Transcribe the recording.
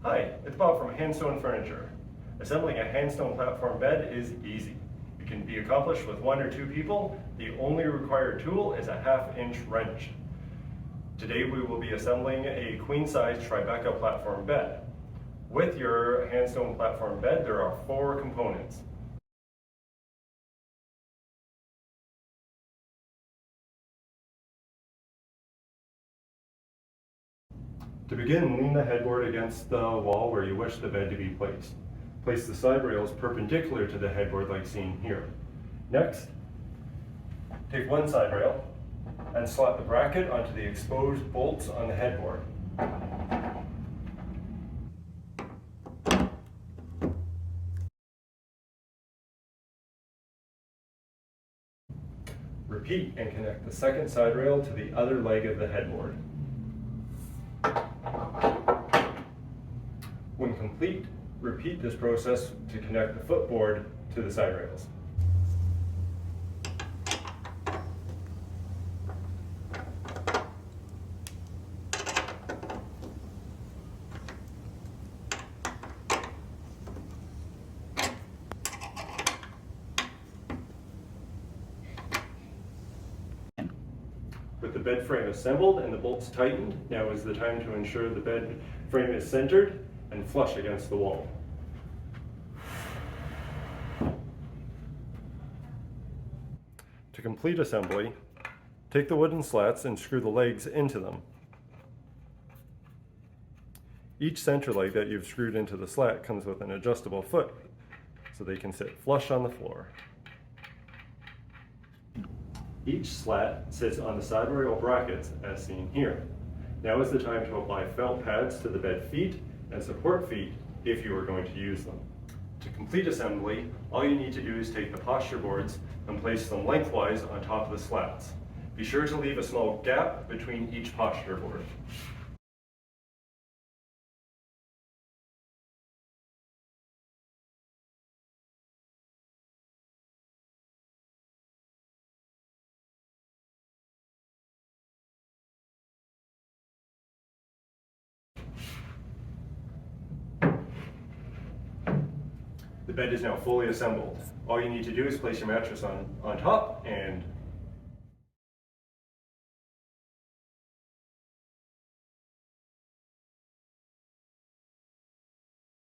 Hi, it's Bob from Handstone Furniture. Assembling a Handstone platform bed is easy. It can be accomplished with 1 or 2 people. The only required tool is a 1/2-inch wrench. Today we will be assembling a queen-size Tribeca platform bed. With your Handstone platform bed, there are 4 components. To begin, lean the headboard against the wall where you wish the bed to be placed. Place the side rails perpendicular to the headboard like seen here. Next, take one side rail and slot the bracket onto the exposed bolts on the headboard. Repeat and connect the second side rail to the other leg of the headboard. When complete, repeat this process to connect the footboard to the side rails. With the bed frame assembled and the bolts tightened, now is the time to ensure the bed frame is centered and flush against the wall. To complete assembly, take the wooden slats and screw the legs into them. Each center leg that you've screwed into the slat comes with an adjustable foot, so they can sit flush on the floor. Each slat sits on the side rail brackets as seen here. Now is the time to apply felt pads to the bed feet and support feet if you are going to use them. To complete assembly, all you need to do is take the posture boards and place them lengthwise on top of the slats. Be sure to leave a small gap between each posture board. The bed is now fully assembled. All you need to do is place your mattress on top and